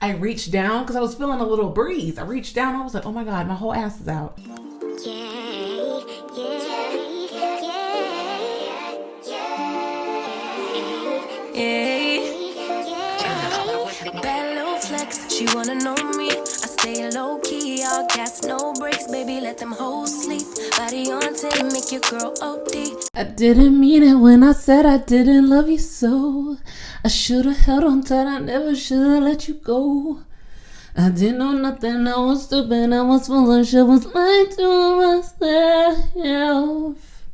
I reached down because I was feeling a little breeze. I reached down. I was like, oh my God, my whole ass is out. Bad little flex, she wanna know me. I stay low key, all gas, no brakes, baby. Let them hoes sleep. Body on 10, make your girl OD. I didn't mean it when I said I didn't love you so. I should've held on tight, I never should've let you go. I didn't know nothing, I was stupid, I was foolish, I was lying to myself.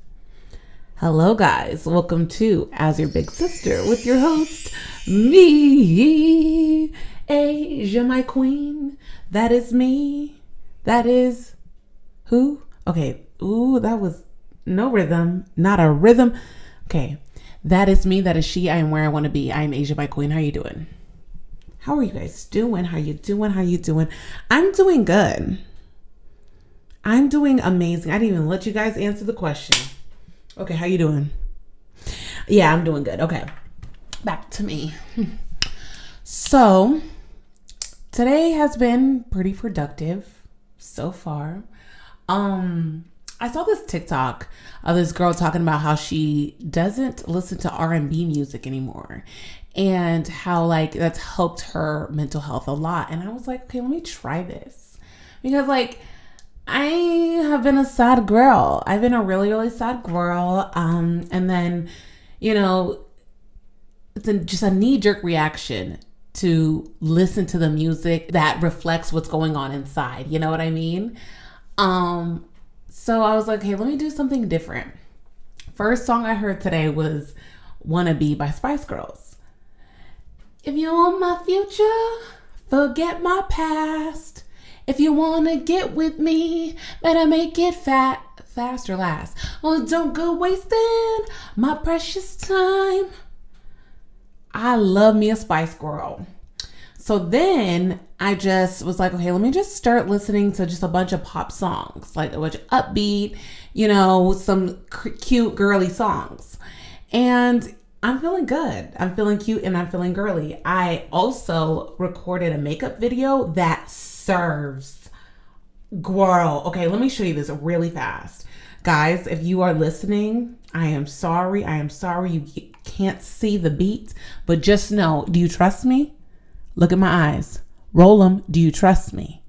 Hello guys, welcome to As Your Big Sister with your host, me, Asia, my queen. That is me. That is who? Okay, ooh, that was no rhythm, not a rhythm. Okay, that is me, that is she, I am where I want to be. I am Asia, my queen. How you doing? How are you guys doing? How you doing? How you doing? I'm doing good. I'm doing amazing. I didn't even let you guys answer the question. Okay, how you doing? Yeah, I'm doing good. Okay, back to me. So, today has been pretty productive so far. I saw this TikTok of this girl talking about how she doesn't listen to R&B music anymore and how like that's helped her mental health a lot. And I was like, okay, let me try this because like I have been a sad girl. I've been a really, really sad girl. And then, you know, it's just a knee-jerk reaction to listen to the music that reflects what's going on inside. You know what I mean? So I was like, hey, let me do something different. First song I heard today was Wanna Be by Spice Girls. If you want my future, forget my past. If you want to get with me, better make it fast or last. Oh, don't go wasting my precious time. I love me a Spice Girl. So then I just was like, okay, let me just start listening to just a bunch of pop songs, like a bunch of upbeat, you know, some cute girly songs. And I'm feeling good. I'm feeling cute and I'm feeling girly. I also recorded a makeup video that serves. Girl, okay, let me show you this really fast. Guys, if you are listening, I am sorry. I am sorry you can't see the beat, but just know, do you trust me? Look at my eyes. Roll them. Do you trust me?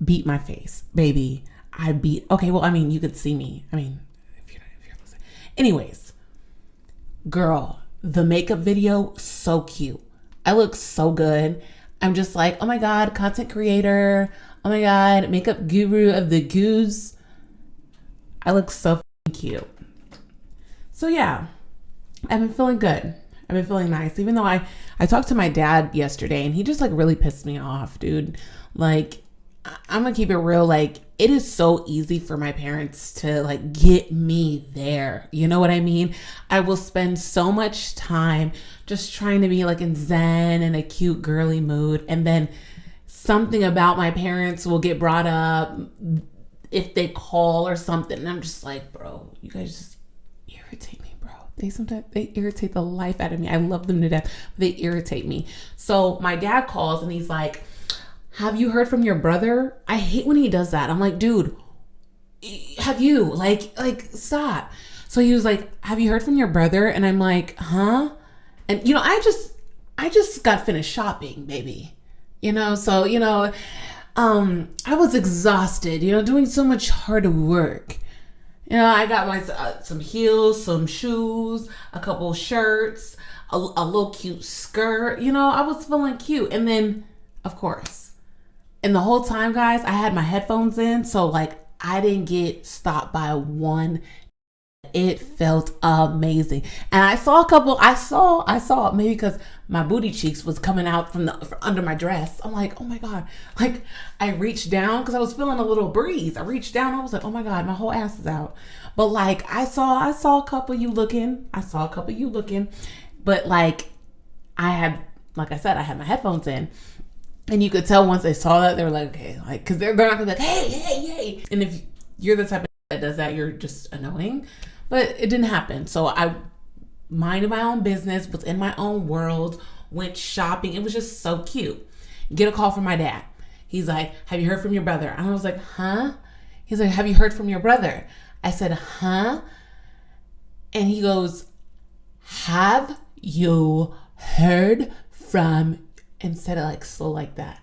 Beat my face, baby. I beat. Okay, well, I mean, you could see me. I mean, if you're listening. Anyways, girl, the makeup video, so cute. I look so good. I'm just like, oh my God, content creator. Oh my God, makeup guru of the goose. I look so cute. So yeah, I've been feeling good. I've been feeling nice. Even though I talked to my dad yesterday and he just like really pissed me off, dude. Like, I'm gonna keep it real. Like, it is so easy for my parents to like get me there. You know what I mean? I will spend so much time just trying to be like in zen and a cute girly mood. And then something about my parents will get brought up if they call or something. And I'm just like, bro, you guys just irritate me, bro. They irritate the life out of me. I love them to death, but they irritate me. So my dad calls and he's like, have you heard from your brother? I hate when he does that. I'm like, dude, have you? Like, stop. So he was like, have you heard from your brother? And I'm like, huh? And, you know, I just got finished shopping, baby. You know, so, you know, I was exhausted, you know, doing so much hard work. You know, I got my some heels, some shoes, a couple shirts, a little cute skirt. You know, I was feeling cute. And then, of course, and the whole time, guys, I had my headphones in. So, like, I didn't get stopped by one. It felt amazing. And I saw a couple, I saw maybe because my booty cheeks was coming out from under my dress. I'm like, oh my God. Like, I reached down because I was feeling a little breeze. I reached down. I was like, oh my God, my whole ass is out. But like, I saw a couple of you looking. But like, like I said, I had my headphones in. And you could tell once they saw that, they were like, okay, like, because they're not gonna be like, hey. And if you're the type of that does that, you're just annoying. But it didn't happen. So I minded my own business, was in my own world, went shopping. It was just so cute. Get a call from my dad. He's like, have you heard from your brother? And I was like, huh? He's like, have you heard from your brother? I said, huh? And he goes, have you heard from, and said it like slow like that.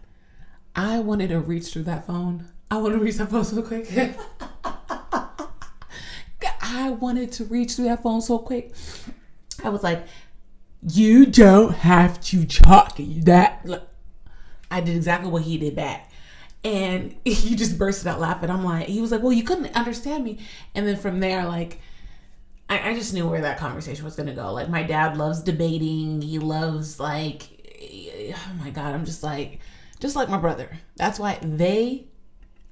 I wanted to reach through that phone. I want to reach that phone so quick. I wanted to reach through that phone so quick. I was like, you don't have to talk that. Look, I did exactly what he did back. And he just bursted out laughing. I'm like, he was like, well, you couldn't understand me. And then from there, like, I just knew where that conversation was going to go. Like, my dad loves debating. He loves, like, oh my God, I'm just like my brother. That's why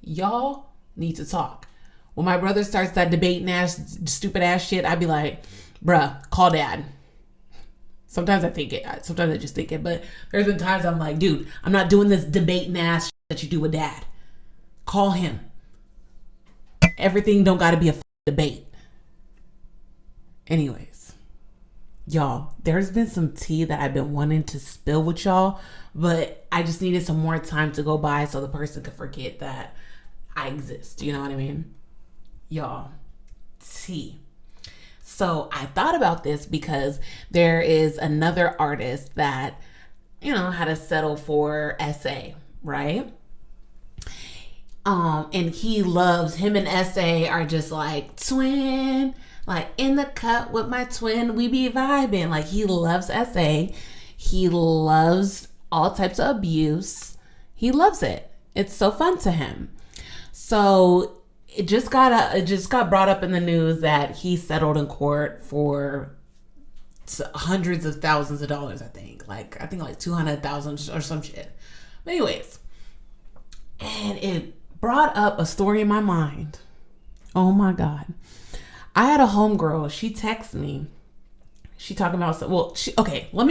y'all need to talk. When my brother starts that debating ass, stupid ass shit, I'd be like, bruh, call dad. Sometimes I think it. Sometimes I just think it. But there's been times I'm like, dude, I'm not doing this debating ass shit that you do with dad. Call him. Everything don't got to be a debate. Anyways, y'all, there's been some tea that I've been wanting to spill with y'all, but I just needed some more time to go by so the person could forget that I exist. You know what I mean? Y'all, tea. So I thought about this because there is another artist that, you know, had to settle for SA, right? And him and SA are just like twin, like in the cut with my twin, we be vibing. Like, he loves SA. He loves all types of abuse. He loves it. It's so fun to him. So it just got brought up in the news that he settled in court for hundreds of thousands of dollars. I think like 200,000 or some shit. But anyways, and it brought up a story in my mind. Oh my God. I had a homegirl. She texted me. She talking about, well, let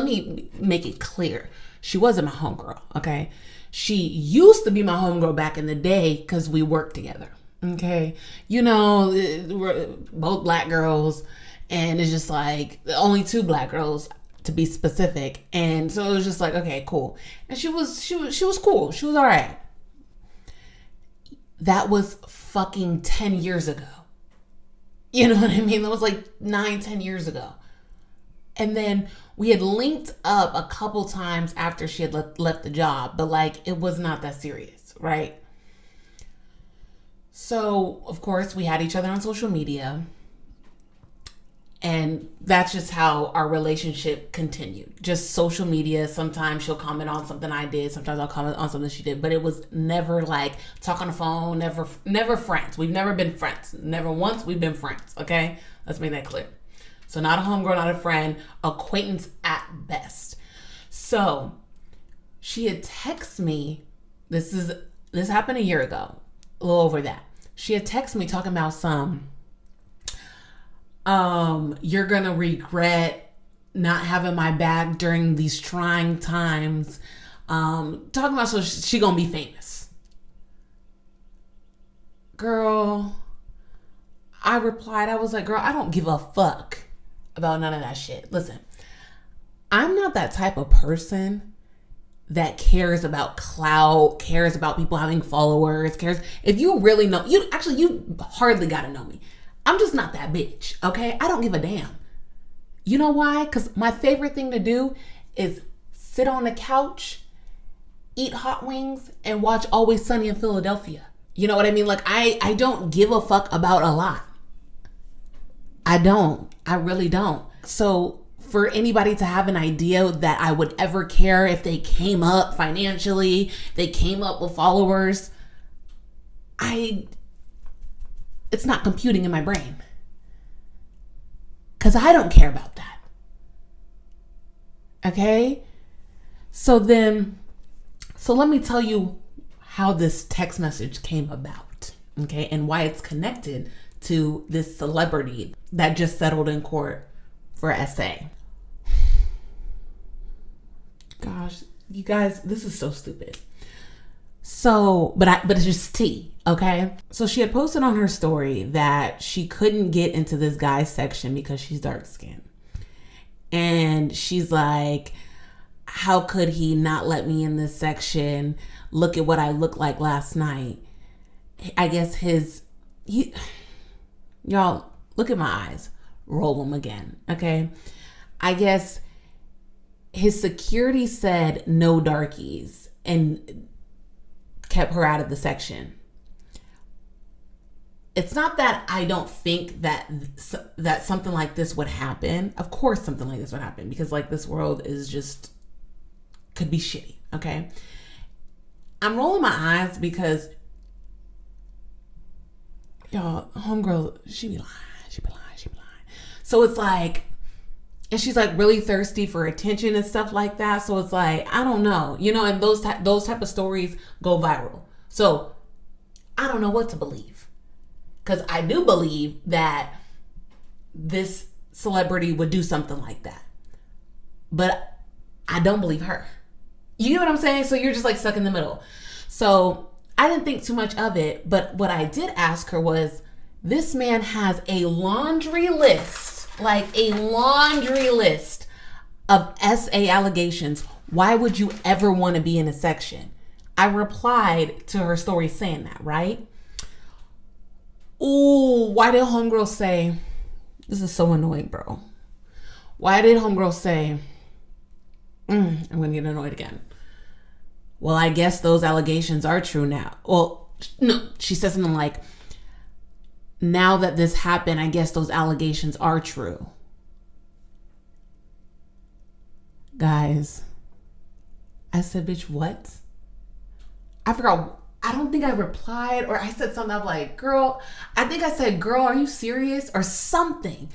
me make it clear. She wasn't my homegirl, okay? She used to be my homegirl back in the day because we worked together, okay? You know, we're both black girls, and it's just like only 2 black girls to be specific, and so it was just like, okay, cool. And she was cool. She was all right. That was fucking 10 years ago. You know what I mean? That was like 9-10 years ago. And then we had linked up a couple times after she had left the job, but like it was not that serious, right? So, of course, we had each other on social media. And that's just how our relationship continued. Just social media. Sometimes she'll comment on something I did. Sometimes I'll comment on something she did. But it was never like talk on the phone. Never friends. We've never been friends. Never once we've been friends. Okay? Let's make that clear. So not a homegirl, not a friend. Acquaintance at best. So she had texted me. This happened a year ago. A little over that. She had texted me talking about you're gonna regret not having my back during these trying times. Talking about so she gonna be famous. Girl, I replied, I was like, girl, I don't give a fuck about none of that shit. Listen, I'm not that type of person that cares about clout, cares about people having followers, cares. If you really know, you hardly gotta know me. I'm just not that bitch, okay? I don't give a damn. You know why? Because my favorite thing to do is sit on the couch, eat hot wings, and watch Always Sunny in Philadelphia. You know what I mean? Like, I don't give a fuck about a lot. I don't. I really don't. So for anybody to have an idea that I would ever care if they came up financially, they came up with followers, it's not computing in my brain. Because I don't care about that. Okay? So let me tell you how this text message came about. Okay? And why it's connected to this celebrity that just settled in court for SA. Gosh, you guys, this is so stupid. So, but it's just tea. Okay. So she had posted on her story that she couldn't get into this guy's section because she's dark skinned. And she's like, how could he not let me in this section? Look at what I looked like last night. I guess y'all, look at my eyes. Roll them again, okay? I guess his security said no darkies and kept her out of the section. It's not that I don't think that something like this would happen. Of course something like this would happen, because like this world is just, could be shitty, okay? I'm rolling my eyes because, y'all, homegirl, she be lying. So it's like, and she's like really thirsty for attention and stuff like that. So it's like, I don't know, and those type of stories go viral. So I don't know what to believe. Because I do believe that this celebrity would do something like that. But I don't believe her. You get what I'm saying? So you're just like stuck in the middle. So I didn't think too much of it. But what I did ask her was, this man has a laundry list, of SA allegations. Why would you ever want to be in a section? I replied to her story saying that, right? Ooh, why did homegirl say, this is so annoying, bro. Why did homegirl say, I'm going to get annoyed again. Well, I guess those allegations are true now. Well, no, she said something like, now that this happened, I guess those allegations are true. Guys, I said, bitch, what? I forgot. I don't think I replied, or I said something. I'm like, girl, I think I said, girl, are you serious? Or something.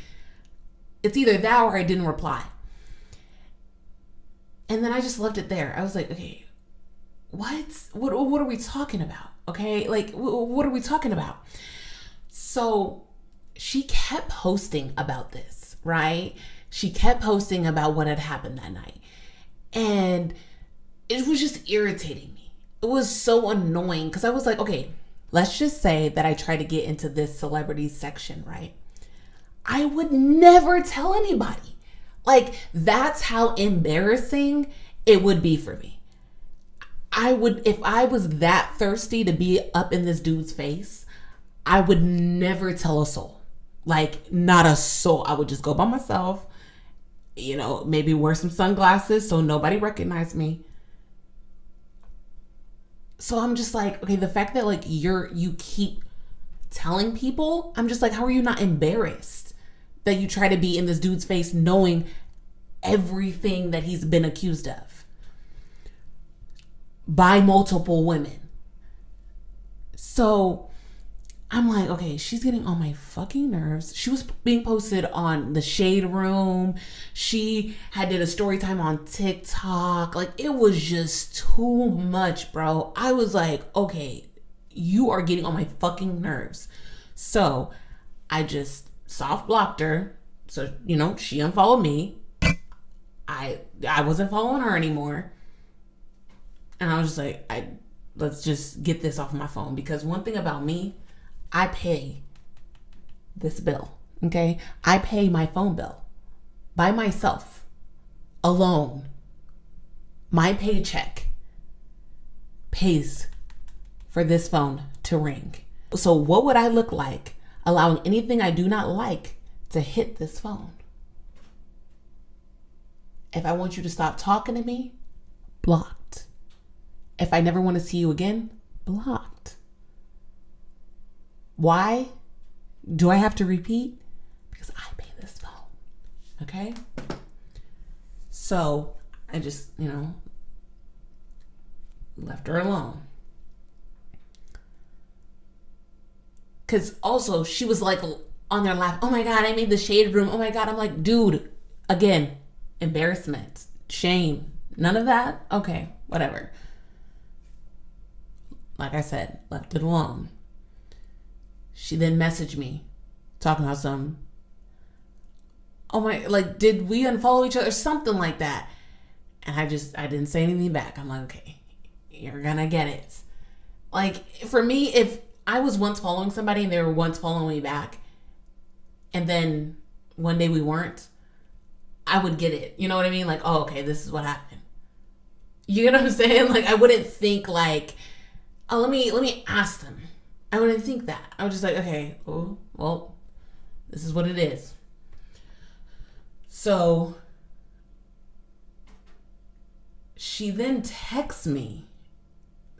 It's either that or I didn't reply. And then I just left it there. I was like, okay, what are we talking about? Okay, like, what are we talking about? So she kept posting about this, right? She kept posting about what had happened that night. And it was just irritating me. It was so annoying because I was like, okay, let's just say that I try to get into this celebrity section, right? I would never tell anybody. Like, that's how embarrassing it would be for me. If I was that thirsty to be up in this dude's face, I would never tell a soul. Like, not a soul. I would just go by myself, maybe wear some sunglasses so nobody recognized me. So I'm just like, okay, the fact that like you keep telling people, I'm just like, how are you not embarrassed that you try to be in this dude's face knowing everything that he's been accused of by multiple women? So I'm like, okay, she's getting on my fucking nerves. She was being posted on the Shade Room. She did a story time on TikTok. Like, it was just too much, bro. I was like, okay, you are getting on my fucking nerves. So I just soft blocked her. So, she unfollowed me. I wasn't following her anymore. And I was just like, let's just get this off my phone. Because one thing about me, I pay this bill, okay? I pay my phone bill by myself, alone. My paycheck pays for this phone to ring. So what would I look like allowing anything I do not like to hit this phone? If I want you to stop talking to me, blocked. If I never want to see you again, blocked. Why do I have to repeat? Because I pay this phone. Okay? So I just, left her alone. Because also she was like on their lap, oh my God, I made the Shade Room. Oh my God. I'm like, dude, again, embarrassment, shame, none of that. Okay, whatever. Like I said, left it alone. She then messaged me talking about did we unfollow each other? Something like that. And I didn't say anything back. I'm like, okay, you're gonna get it. Like, for me, if I was once following somebody and they were once following me back, and then one day we weren't, I would get it. You know what I mean? Like, oh, okay, this is what happened. You know what I'm saying? Like, I wouldn't think like, oh, let me ask them. I wouldn't think that. I was just like, okay, oh, well, this is what it is. So she then texts me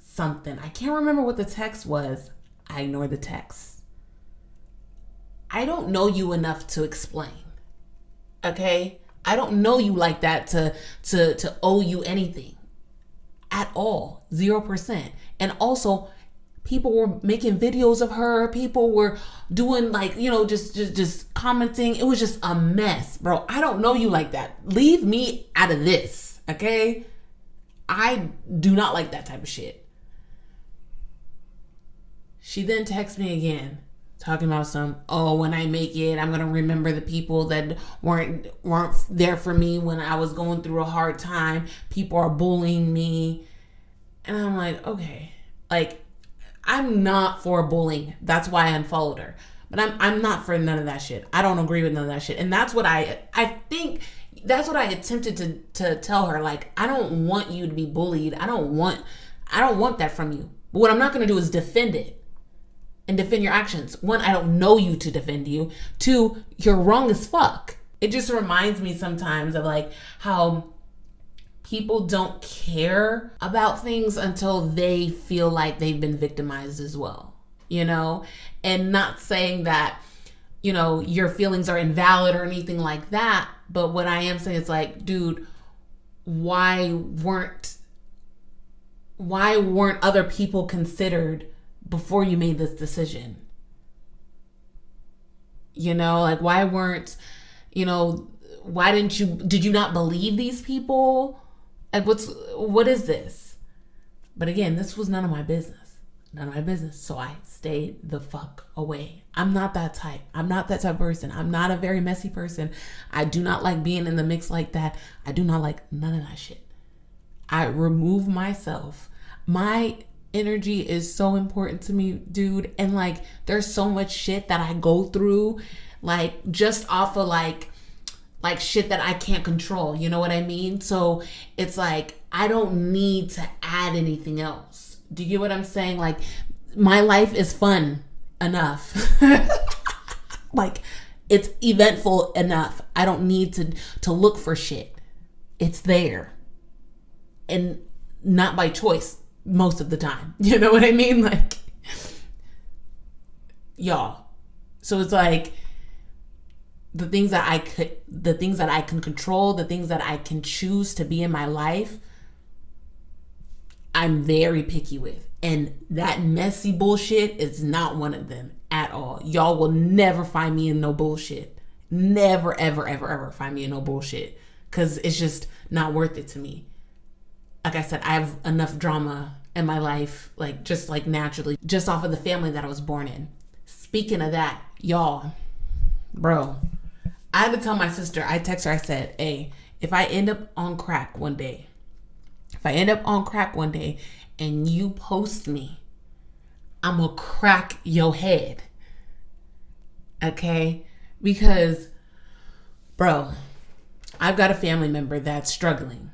something. I can't remember what the text was. I ignored the text. I don't know you enough to explain. Okay? I don't know you like that to owe you anything. At all. 0%. And also, people were making videos of her. People were doing like, just commenting. It was just a mess, bro. I don't know you like that. Leave me out of this, okay? I do not like that type of shit. She then texts me again, talking about when I make it, I'm going to remember the people that weren't there for me when I was going through a hard time. People are bullying me. And I'm like, okay. Like, I'm not for bullying. That's why I unfollowed her. But I'm not for none of that shit. I don't agree with none of that shit. And that's what I think that's what I attempted to tell her. Like, I don't want you to be bullied. I don't want that from you. But what I'm not going to do is defend it. And defend your actions. One, I don't know you to defend you. Two, you're wrong as fuck. It just reminds me sometimes of like how people don't care about things until they feel like they've been victimized as well, and not saying that, your feelings are invalid or anything like that. But what I am saying is like, dude, why weren't other people considered before you made this decision? Like, why did you not believe these people? Like, what is this? But again, this was none of my business. So I stayed the fuck away. I'm not that type. I'm not that type of person. I'm not a very messy person. I do not like being in the mix like that. I do not like none of that shit. I remove myself. My energy is so important to me, dude. And like, there's so much shit that I go through, like, just off of like shit that I can't control. You know what I mean? So it's like, I don't need to add anything else. Do you get what I'm saying? Like, my life is fun enough. Like, it's eventful enough. I don't need to look for shit. It's there. And not by choice most of the time. You know what I mean? Like, y'all. So it's like, the things that I can control, the things that I can choose to be in my life, I'm very picky with. And that messy bullshit is not one of them at all. Y'all will never find me in no bullshit. Never, ever, ever, ever find me in no bullshit. Because it's just not worth it to me. Like I said, I have enough drama in my life, like, just like naturally, just off of the family that I was born in. Speaking of that, y'all, bro, I had to tell my sister, I text her, I said, hey, if I end up on crack one day and you post me, I'm gonna crack your head. Okay? Because, bro, I've got a family member that's struggling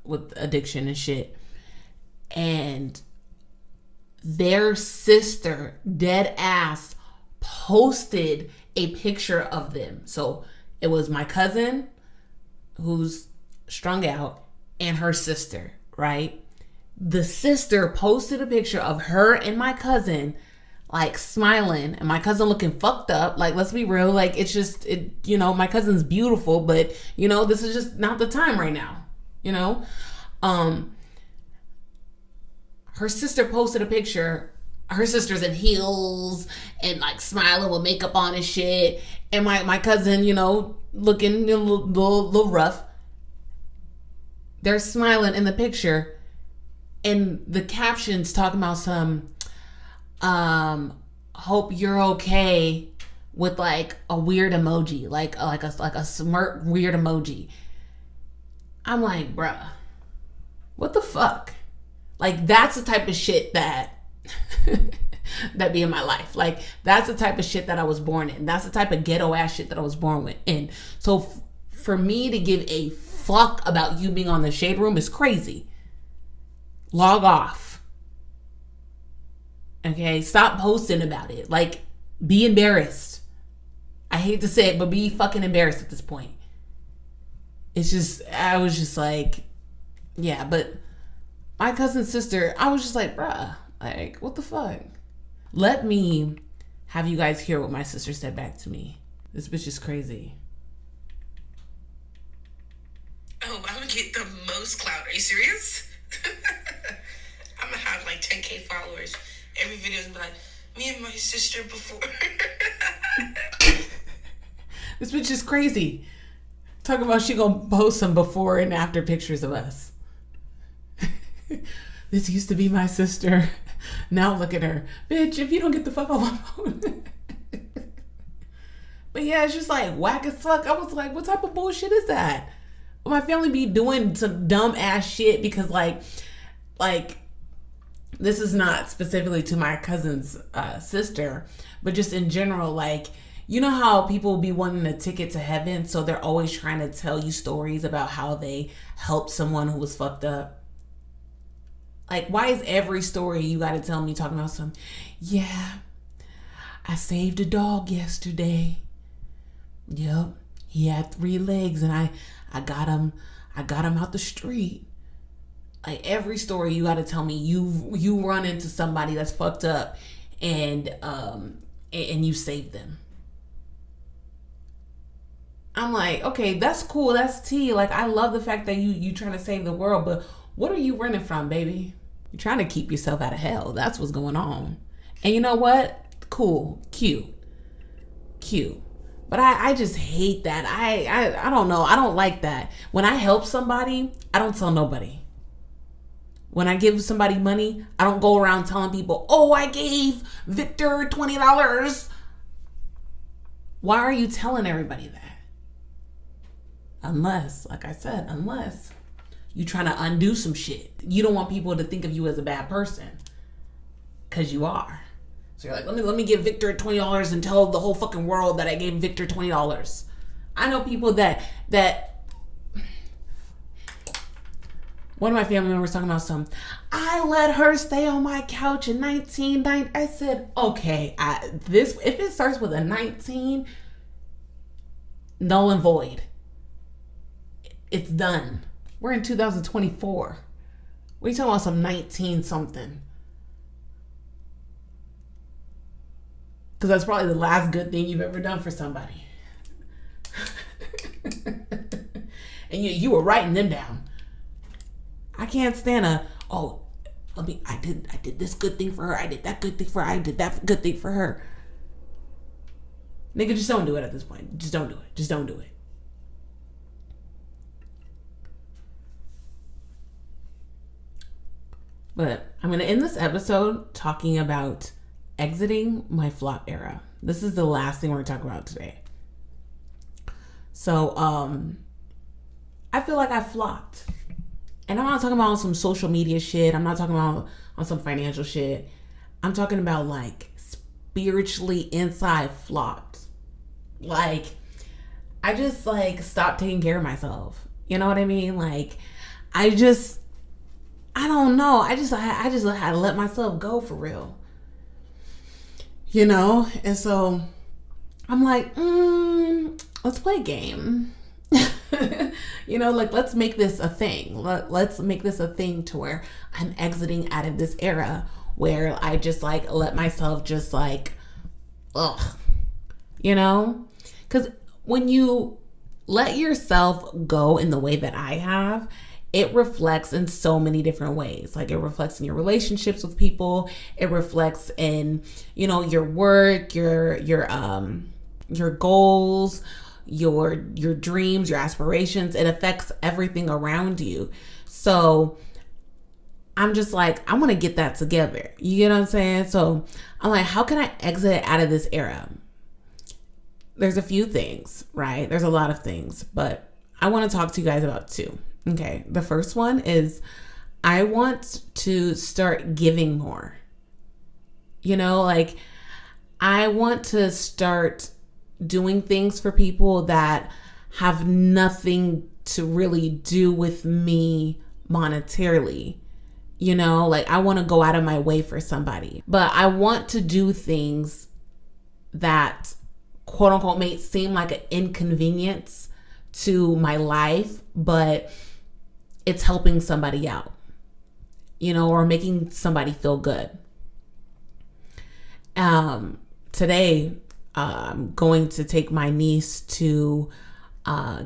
with addiction and shit. And their sister, dead ass, posted a picture of them. So it was my cousin who's strung out and her sister, right? The sister posted a picture of her and my cousin, like, smiling, and my cousin looking fucked up. Like, let's be real. Like, it's just, my cousin's beautiful, but, this is just not the time right now, her sister posted a picture. Her sister's in heels and like smiling with makeup on and shit. And my cousin, looking a little rough. They're smiling in the picture. And the caption's talking about some, hope you're okay, with like a weird emoji, like a smirk weird emoji. I'm like, bruh, what the fuck? Like, that's the type of shit that that be in my life. Like, that's the type of shit that I was born in. That's the type of ghetto ass shit that I was born in. So for me to give a fuck about you being on the Shade Room is crazy. Log off. Okay? Stop posting about it. Like, be embarrassed. I hate to say it, but be fucking embarrassed at this point. It's just, I was just like, yeah, but my cousin's sister, I was just like, bruh, like, what the fuck? Let me have you guys hear what my sister said back to me. This bitch is crazy. Oh, I'm gonna get the most clout. Are you serious? I'm gonna have like 10K followers. Every video is gonna be like, me and my sister before. This bitch is crazy. Talking about she gonna post some before and after pictures of us. This used to be my sister. Now look at her. Bitch, if you don't get the fuck off my phone. But yeah, it's just like whack as fuck. I was like, what type of bullshit is that? My family be doing some dumb ass shit because like this is not specifically to my cousin's sister, but just in general, like, you know how people be wanting a ticket to heaven, so they're always trying to tell you stories about how they helped someone who was fucked up. Like, why is every story you gotta tell me talking about some, yeah, I saved a dog yesterday. Yep, he had 3 legs and I got him out the street. Like, every story you gotta tell me you run into somebody that's fucked up and you saved them. I'm like, okay, that's cool, that's tea. Like, I love the fact that you trying to save the world, but what are you running from, baby? You're trying to keep yourself out of hell. That's what's going on. And you know what? Cool, cute. But I just hate that. I don't know. I don't like that. When I help somebody, I don't tell nobody. When I give somebody money, I don't go around telling people, oh, I gave Victor $20. Why are you telling everybody that? Unless, like I said, unless you trying to undo some shit. You don't want people to think of you as a bad person. Because you are. So you're like, let me give Victor $20 and tell the whole fucking world that I gave Victor $20. I know people that one of my family members talking about I let her stay on my couch in 1990. I said, okay, if it starts with a 19, null and void. It's done. We're in 2024. What are you talking about, some 19 something? Because that's probably the last good thing you've ever done for somebody. And you were writing them down. I can't stand I did this good thing for her. I did that good thing for her. I did that good thing for her. Nigga, just don't do it at this point. Just don't do it. Just don't do it. But I'm going to end this episode talking about exiting my flop era. This is the last thing we're going to talk about today. So, I feel like I flopped. And I'm not talking about on some social media shit. I'm not talking about on some financial shit. I'm talking about like spiritually inside flopped. Like, I just like stopped taking care of myself. You know what I mean? Like, I don't know. I just had to let myself go for real. You know? And so I'm like, let's play a game. You know, like, let's make this a thing. Let's make this a thing to where I'm exiting out of this era where I just like let myself just like, you know? Because when you let yourself go in the way that I have, it reflects in so many different ways. Like, it reflects in your relationships with people. It reflects in, you know, your work, your goals, your dreams, your aspirations. It affects everything around you. So I'm just like, I want to get that together. You get what I'm saying? So I'm like, how can I exit out of this era? There's a few things, right? There's a lot of things, but I want to talk to you guys about 2. Okay. The first one is I want to start giving more. You know, like I want to start doing things for people that have nothing to really do with me monetarily. You know, like I want to go out of my way for somebody, but I want to do things that quote unquote may seem like an inconvenience to my life, but it's helping somebody out, you know, or making somebody feel good. Today, I'm going to take my niece to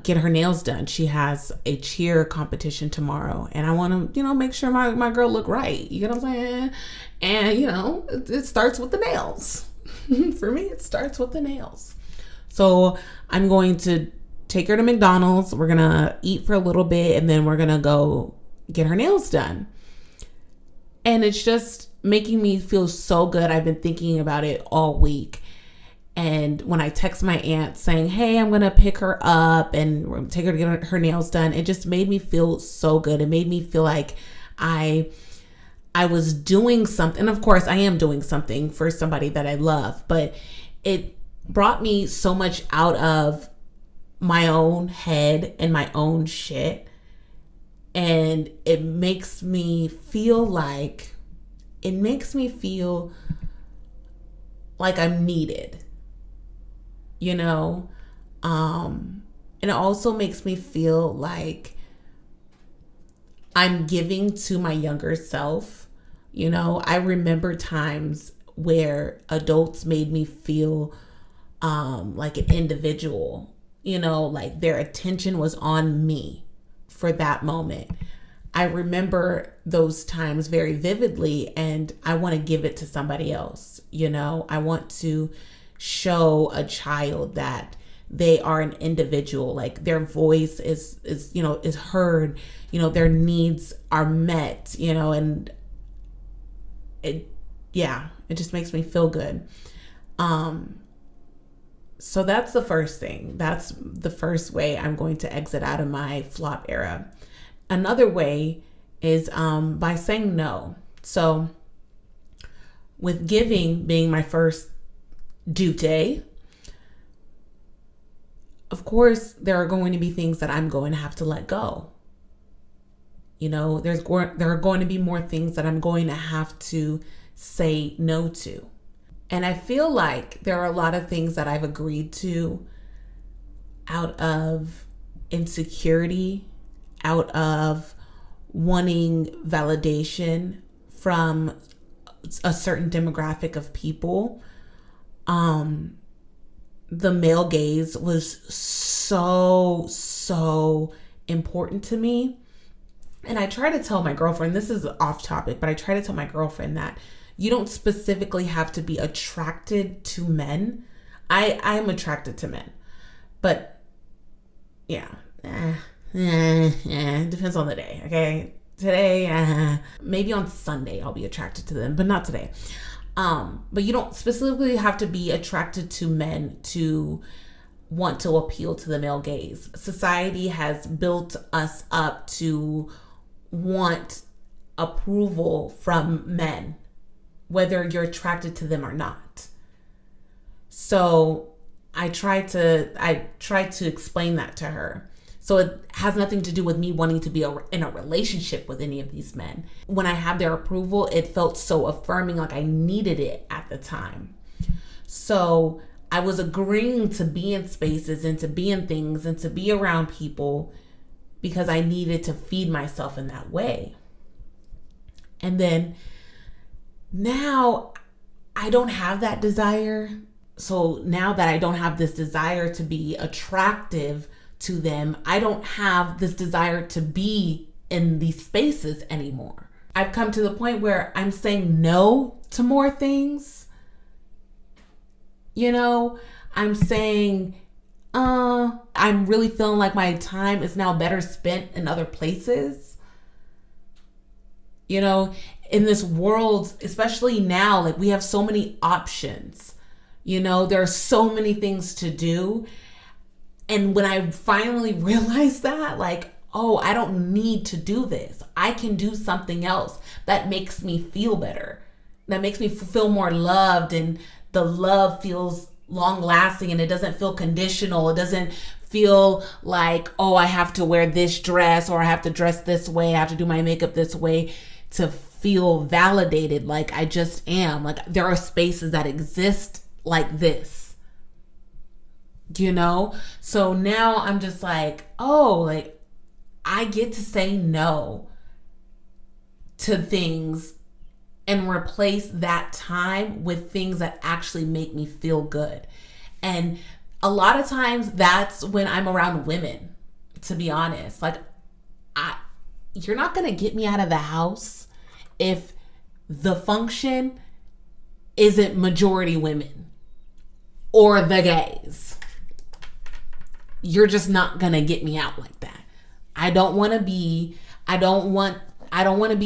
get her nails done. She has a cheer competition tomorrow, and I want to, you know, make sure my girl look right. You know what I'm saying? And, you know, it starts with the nails. For me, it starts with the nails. So I'm going to take her to McDonald's. We're going to eat for a little bit, and then we're going to go get her nails done. And it's just making me feel so good. I've been thinking about it all week. And when I text my aunt saying, hey, I'm going to pick her up and take her to get her nails done, it just made me feel so good. It made me feel like I was doing something. And of course, I am doing something for somebody that I love. But it brought me so much out of my own head and my own shit. And it makes me feel like I'm needed. You know, and it also makes me feel like I'm giving to my younger self. You know, I remember times where adults made me feel like an individual, you know, like their attention was on me for that moment. I remember those times very vividly, and I want to give it to somebody else. You know, I want to show a child that they are an individual, like their voice is you know, is heard, you know, their needs are met, you know, and it just makes me feel good. So that's the first thing. That's the first way I'm going to exit out of my flop era. Another way is by saying no. So with giving being my first duty, of course, there are going to be things that I'm going to have to let go. You know, there are going to be more things that I'm going to have to say no to. And I feel like there are a lot of things that I've agreed to out of insecurity, out of wanting validation from a certain demographic of people. The male gaze was so important to me. And I try to tell my girlfriend, this is off topic, but I try to tell my girlfriend that you don't specifically have to be attracted to men. I'm attracted to men, but yeah, it depends on the day. Okay. Today, maybe on Sunday I'll be attracted to them, but not today. But you don't specifically have to be attracted to men to want to appeal to the male gaze. Society has built us up to want approval from men, whether you're attracted to them or not. So I try to explain that to her. So it has nothing to do with me wanting to be in a relationship with any of these men. When I have their approval, it felt so affirming, like I needed it at the time. So I was agreeing to be in spaces and to be in things and to be around people because I needed to feed myself in that way. And then now I don't have that desire. So now that I don't have this desire to be attractive to them, I don't have this desire to be in these spaces anymore. I've come to the point where I'm saying no to more things. You know, I'm saying, I'm really feeling like my time is now better spent in other places. You know, in this world, especially now, like we have so many options. You know, there are so many things to do. And when I finally realized that, like, oh, I don't need to do this. I can do something else that makes me feel better. that makes me feel more loved, and the love feels long lasting, and it doesn't feel conditional. It doesn't feel like, oh, I have to wear this dress, or I have to dress this way, I have to do my makeup this way to feel validated. Like I just am. Like there are spaces that exist like this, you know? So now I'm just like, oh, like I get to say no to things and replace that time with things that actually make me feel good. And a lot of times that's when I'm around women, to be honest. Like you're not going to get me out of the house if the function isn't majority women or the gays. You're just not going to get me out like that. I don't want to be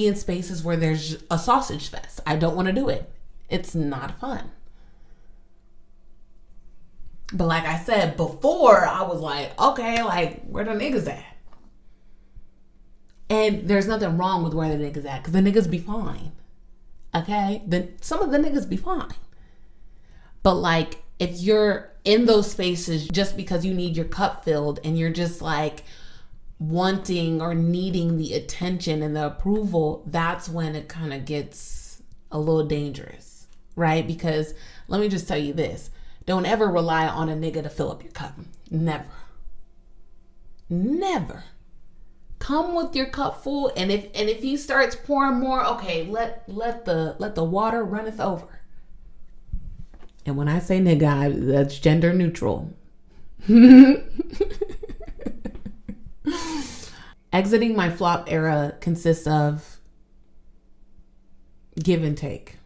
in spaces where there's a sausage fest. I don't want to do it. It's not fun. But like I said before, I was like, okay, like where the niggas at? And there's nothing wrong with where the niggas at, because the niggas be fine. Okay? Some of the niggas be fine. But like if you're in those spaces just because you need your cup filled and you're just like wanting or needing the attention and the approval, that's when it kind of gets a little dangerous, right? Because let me just tell you this. Don't ever rely on a nigga to fill up your cup. Never. Never. Come with your cup full, and if he starts pouring more, okay, let the water runneth over. And when I say nigga, that's gender neutral. Exiting my flop era consists of give and take.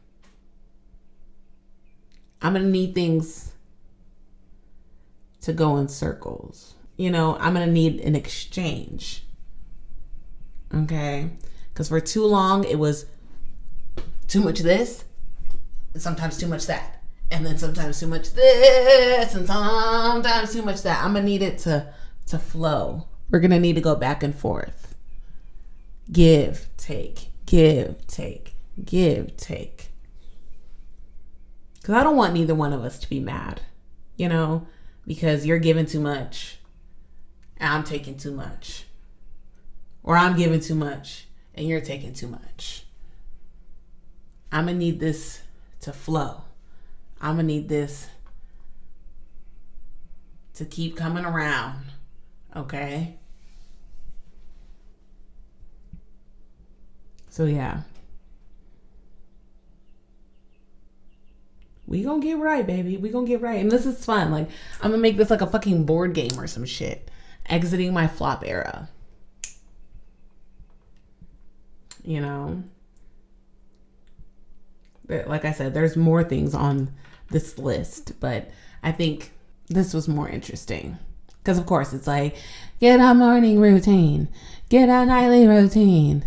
I'm going to need things to go in circles. You know, I'm going to need an exchange. Okay? Because for too long, it was too much this, and sometimes too much that. And then sometimes too much this, and sometimes too much that. I'm going to need it to flow. We're going to need to go back and forth. Give, take, give, take, give, take. Because I don't want neither one of us to be mad, you know, because you're giving too much and I'm taking too much. Or I'm giving too much and you're taking too much. I'm going to need this to flow. I'm going to need this to keep coming around. Okay? So yeah. We gonna get right, baby. We gonna get right. And this is fun. Like, I'm gonna make this like a fucking board game or some shit. Exiting my flop era. You know? But like I said, there's more things on this list, but I think this was more interesting. Because of course it's like, get a morning routine, get a nightly routine,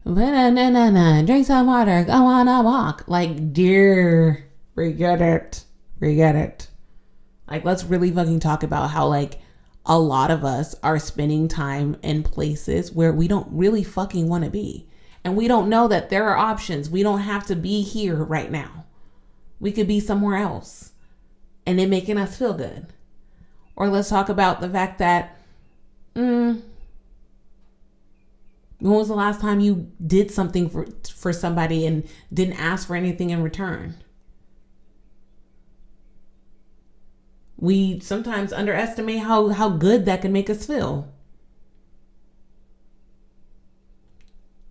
drink some water, go on a walk. Like, dear, we get it. Like, let's really fucking talk about how like a lot of us are spending time in places where we don't really fucking want to be. And we don't know that there are options. We don't have to be here right now. We could be somewhere else and it making us feel good. Or let's talk about the fact that, when was the last time you did something for somebody and didn't ask for anything in return? We sometimes underestimate how good that can make us feel.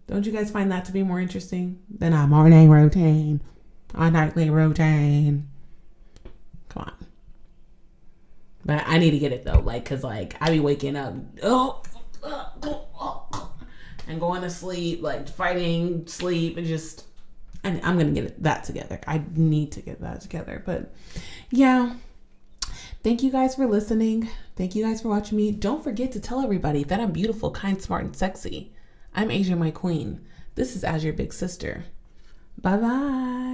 Don't you guys find that to be more interesting than a morning routine, a nightly routine? Come on. But I need to get it though, like, cause like I be waking up, and going to sleep, like fighting sleep, and just, I'm gonna get that together. I need to get that together. But yeah, thank you guys for listening. Thank you guys for watching me. Don't forget to tell everybody that I'm beautiful, kind, smart, and sexy. I'm Asia, my queen. This is As Your Big Sister. Bye bye.